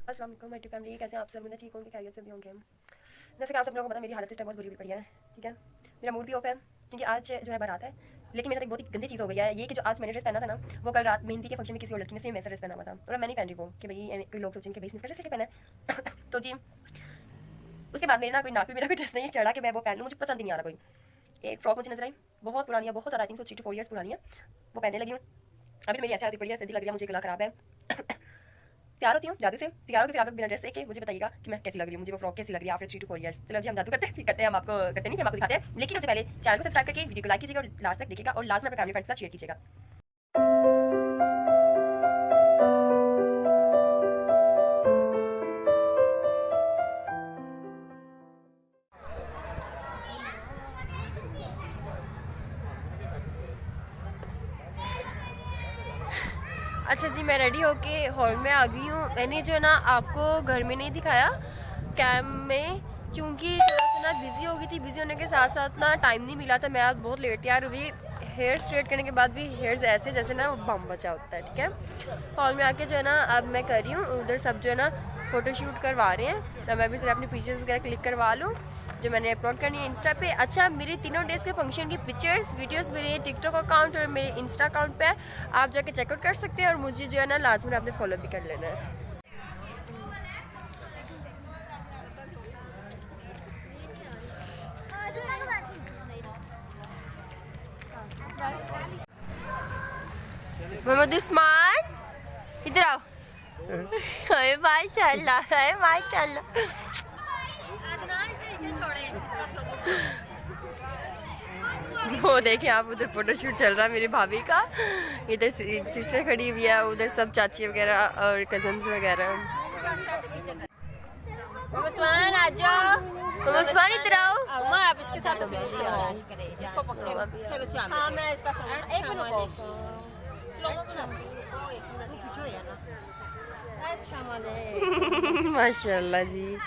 अस्सलाम वालेकुम my family, कैसे हैं आप सब? मुझे ठीक होंगे, खैरियत से भी होंगे। जैसे कि आप सब लोगों को पता है मेरी हालत इस टाइम बहुत बुरी पड़ी है, ठीक है। मेरा मूड भी ऑफ है क्योंकि आज जो है बारात है, लेकिन मेरे साथ एक बहुत ही गंदी चीज़ हो गई है। ये कि जो आज मैंने ड्रेस पहना था ना, वो कल रात मेहंदी के फंक्शन में किसी और लड़की ने सेम वैसा ड्रेस पहना हुआ था, और मैं नहीं पहन रही वो कि भाई कोई लोग सोचेंगे कि भाई इसने ड्रेस लेके पहना है तो जी उसके बाद मेरे ना कोई नाक पे मेरा कोई ड्रेस नहीं चढ़ा कि मैं वो पहन लूँ, मुझे पसंद ही नहीं आ रहा कोई। एक फ्रॉक मुझे नजर आई, बहुत पुरानी है, बहुत ज़्यादा, आई थिंक 3 to 4 ईयर्स पुरानी है, वो पहनने लगी हूँ। अभी तो मेरी ऐसी आदत पड़ी है, सर्दी लग रही है, मुझे गला खराब है तैयार होती हूँ जादू से, तैयार होकर फिर आप बिना ड्रेस देखे मुझे बताइएगा कि मैं कैसी लग रही हूँ, मुझे वो फ्रॉक कैसी लग रही है आफ्टर 3 to 4 ईयर्स। चलो जी हम जादू करते हैं हम आपको करते नहीं, हम आपको दिखाते हैं, लेकिन उससे पहले चैनल को सब्सक्राइब करके वीडियो को लाइक कीजिएगा और लास्ट तक देखिएगा, और लास्ट में अपने फैमिली फ्रेंड्स के साथ शेयर कीजिएगा। अच्छा जी, मैं रेडी होके हॉल में आ गई हूँ। मैंने जो है ना आपको घर में नहीं दिखाया कैम में, क्योंकि थोड़ा सा ना बिज़ी हो गई थी। बिज़ी होने के साथ साथ ना टाइम नहीं मिला था। मैं आज बहुत लेट तैयार हुई, हेयर स्ट्रेट करने के बाद भी हेयर्स ऐसे जैसे ना वो बम बचा होता है, ठीक है। हॉल में आके जो है ना अब मैं कर रही हूँ, उधर सब जो है ना फ़ोटो शूट करवा रहे हैं, तो मैं भी सिर्फ अपनी पिक्चर्स वगैरह क्लिक करवा लूँ जो मैंने अपलोड करनी है इंस्टा पे। अच्छा, मेरे तीनों डेज़ के फंक्शन की पिक्चर्स वीडियोस मेरे टिकटॉक अकाउंट और मेरे इंस्टा अकाउंट पे है, आप जाके चेकआउट कर सकते हैं, और मुझे जो है ना लाजमी आपने फॉलो भी कर लेना है। मोहम्मद उस्मान इधर आओ। अरे माशाल्लाह, अरे माशाल्लाह। वो देखें आप, उधर फोटोशूट चल रहा है मेरी भाभी का, इधर सिस्टर खड़ी हुई है, उधर सब चाची वगैरह और कजन्स वगैरह। उस्मान आ जाओ, उस्मान इधर आओ। आप इसके साथ इसको पकड़ो। हाँ, मैं इसका एक मिनट। माशाल्लाह जी,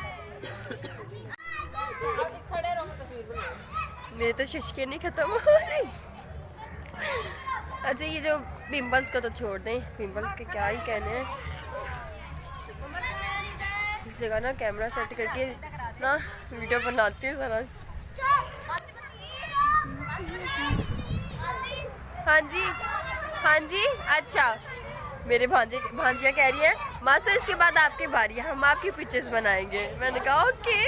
मेरे तो शुष्के नहीं खत्म हो रही। अच्छा, ये जो पिंपल्स का तो छोड़ दें, पिंपल्स के क्या ही कहने हैं। इस जगह ना कैमरा सेट करके ना वीडियो बनाती है जरा। हाँ जी, हाँ जी। अच्छा, मेरे भांजियाँ कह रही हैं मासो इसके बाद आपकी बारी है, हम आपकी पिक्चर्स बनाएंगे। मैंने कहा ओके।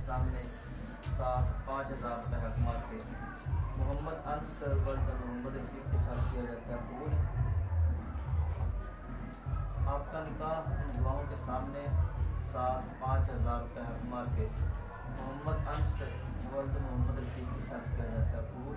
सामने 5,000 रुपये हक मारते मोहम्मद अंसर मोहम्मद रफीक के साथ किया जाता है कबूल। आपका निकाह इन गवाहों के सामने 5,000 रुपये हक मार के मोहम्मद अंसर वल्द मोहम्मद रफीक के साथ किया जाता है कबूल।